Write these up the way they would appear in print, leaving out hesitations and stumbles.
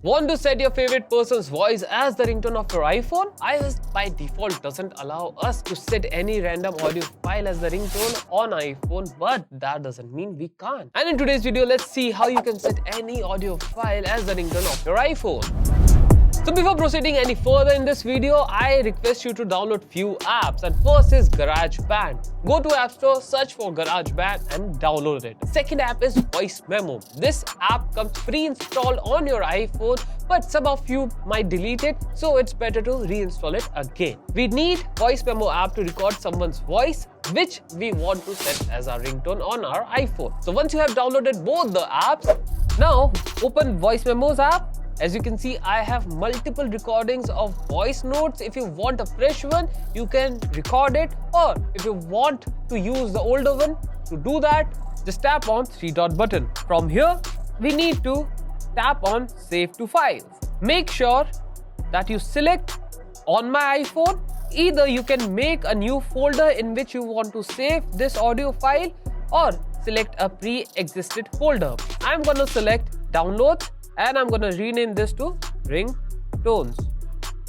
Want to set your favorite person's voice as the ringtone of your iPhone? iOS by default doesn't allow us to set any random audio file as the ringtone on iPhone, but that doesn't mean we can't. And in today's video, let's see how you can set any audio file as the ringtone of your iPhone. So before proceeding any further in this video, I request you to download few apps, and first is GarageBand. Go to App Store, search for GarageBand and download it. Second app is Voice Memo. This app comes pre-installed on your iPhone, but some of you might delete it, so it's better to reinstall it again. We need Voice Memo app to record someone's voice which we want to set as our ringtone on our iPhone. So once you have downloaded both the apps, now open Voice Memos app. As you can see, I have multiple recordings of voice notes. If you want a fresh one, you can record it, or if you want to use the older one, to do that, just tap on three-dot button. From here, we need to tap on Save to Files. Make sure that you select on my iPhone. Either you can make a new folder in which you want to save this audio file, or select a pre-existed folder. I'm gonna select Downloads, and I'm gonna rename this to Ringtones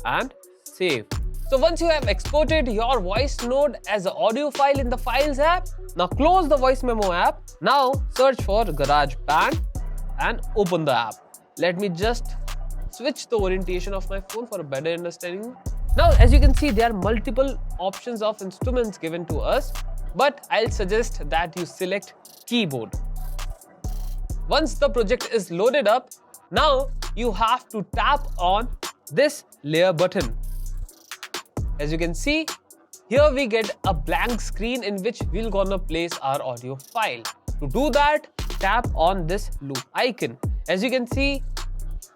and save. So once you have exported your voice note as an audio file in the Files app, now close the Voice Memo app. Now search for GarageBand and open the app. Let me just switch the orientation of my phone for a better understanding. Now as you can see, there are multiple options of instruments given to us, but I'll suggest that you select keyboard. Once the project is loaded up, now you have to tap on this layer button. As you can see, here we get a blank screen in which we're gonna place our audio file. To do that, tap on this loop icon. As you can see,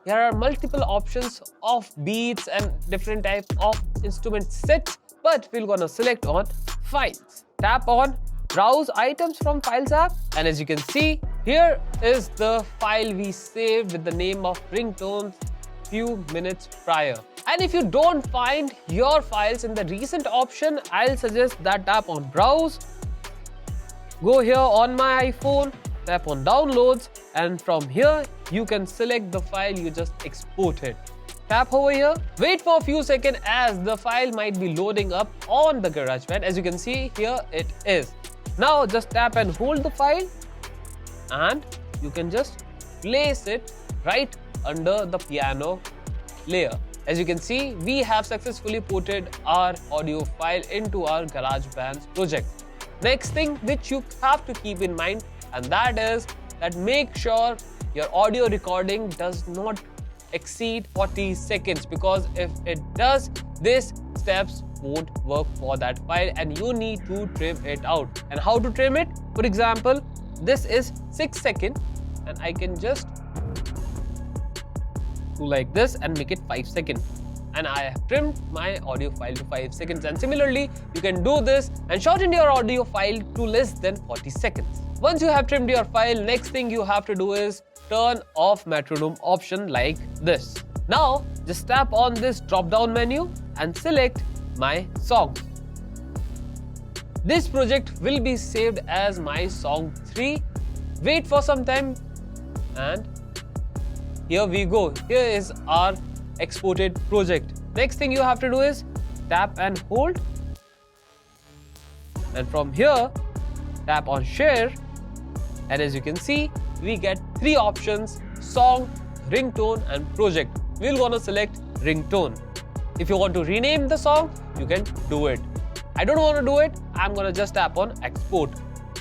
there are multiple options of beats and different types of instrument sets, but we're gonna select on Files. Tap on Browse Items from Files app, and as you can see, here is the file we saved with the name of Ringtones few minutes prior. And if you don't find your files in the recent option, I'll suggest that tap on Browse, go here on my iPhone, tap on Downloads, and from here you can select the file you just exported. Tap over here, wait for a few seconds as the file might be loading up on the GarageBand. As you can see, here it is. Now just tap and hold the file, and you can just place it right under the piano layer. As you can see, we have successfully ported our audio file into our GarageBand's project. Next thing which you have to keep in mind, and that is that make sure your audio recording does not exceed 40 seconds, because if it does, these steps won't work for that file and you need to trim it out. And how to trim it? For example, this is 6 seconds and I can just do like this and make it 5 seconds. And I have trimmed my audio file to 5 seconds. And similarly, you can do this and shorten your audio file to less than 40 seconds. Once you have trimmed your file, next thing you have to do is turn off metronome option like this. Now, just tap on this drop-down menu and select my song. This project will be saved as my song 3. Wait for some time, and here we go. Here is our exported project. Next thing you have to do is tap and hold, and from here tap on share, and as you can see, we get 3 options: song, ringtone and project. We're gonna select ringtone. If you want to rename the song, you can do it. I don't want to do it. I'm gonna just tap on export.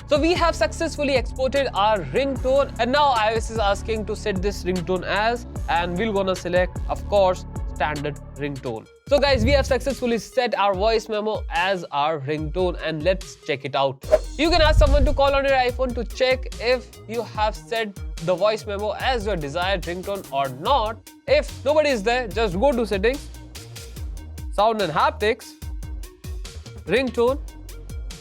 So we have successfully exported our ringtone, and now iOS is asking to set this ringtone as, and we're gonna select, of course, standard ringtone. So guys, we have successfully set our voice memo as our ringtone, and let's check it out. You can ask someone to call on your iPhone to check if you have set the voice memo as your desired ringtone or not. If nobody is there, just go to settings, sound and haptics, ringtone,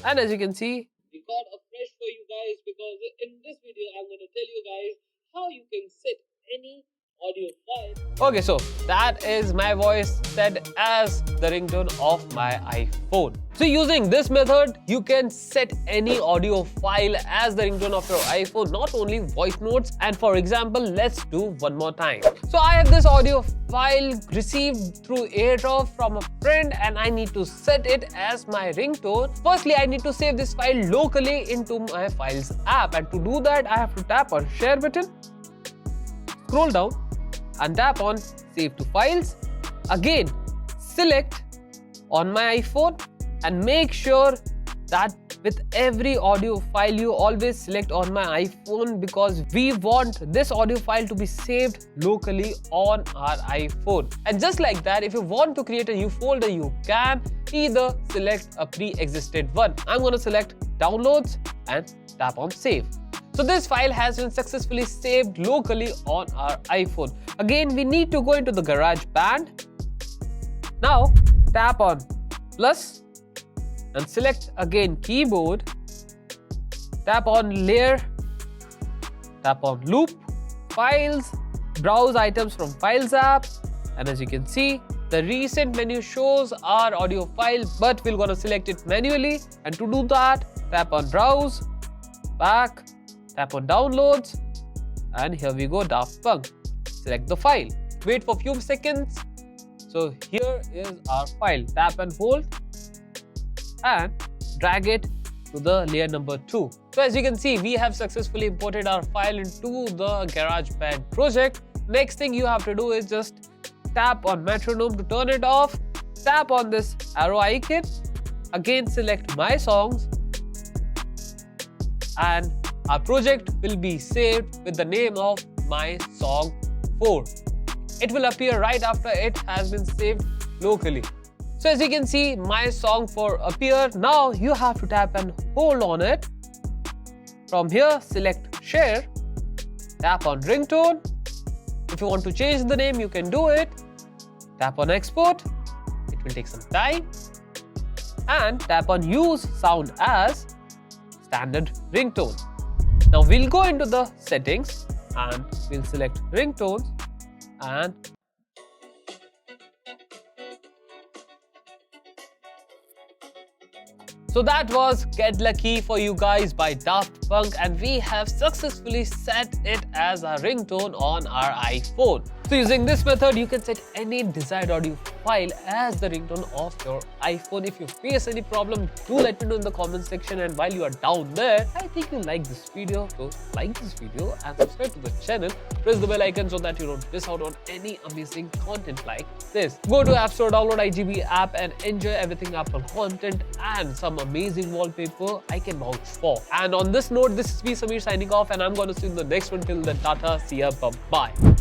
and as you can see, record a fresh for you guys, because in this video I'm going to tell you guys how you can set any audio file. Okay, so that is my voice set as the ringtone of my iPhone. So using this method, you can set any audio file as the ringtone of your iPhone, not only voice notes. And for example, let's do one more time. So I have this audio file received through AirDrop from a friend and I need to set it as my ringtone. Firstly, I need to save this file locally into my Files app, and to do that, I have to tap on Share button, scroll down and tap on Save to Files. Again, select on my iPhone and make sure that with every audio file you always select on my iPhone, because we want this audio file to be saved locally on our iPhone. And just like that, if you want to create a new folder, you can either select a pre-existed one. I'm going to select Downloads and tap on Save. So this file has been successfully saved locally on our iPhone. Again, we need to go into the GarageBand. Now tap on plus and select again keyboard, tap on layer, tap on loop, files, browse items from Files app, and as you can see, the recent menu shows our audio file, but we're gonna select it manually. And to do that, tap on browse, back, tap on downloads, and here we go, Daft Punk. Select the file, wait for a few seconds. So here is our file, tap and hold and drag it to the layer number 2. So as you can see, we have successfully imported our file into the GarageBand project. Next thing you have to do is just tap on metronome to turn it off, tap on this arrow icon, again select My Songs, and our project will be saved with the name of My Song 4. It will appear right after it has been saved locally. So as you can see, My Song 4 appeared. Now you have to tap and hold on it. From here, select Share, tap on Ringtone. If you want to change the name, you can do it. Tap on Export. It will take some time. And tap on Use Sound as Standard Ringtone. Now we'll go into the settings and we'll select Ringtones and so that was Get Lucky for you guys by Daft Punk, and we have successfully set it as a ringtone on our iPhone. So using this method, you can set any desired audio file as the ringtone of your iPhone. If you face any problem, do let me know in the comment section. And while you are down there, I think you like this video. So like this video and subscribe to the channel. Press the bell icon so that you don't miss out on any amazing content like this. Go to App Store, download IGB app and enjoy everything Apple content and some amazing wallpaper I can vouch for. And on this note, this is me, Samir, signing off, and I'm going to see you in the next one. Till then, tata, see ya, bye-bye.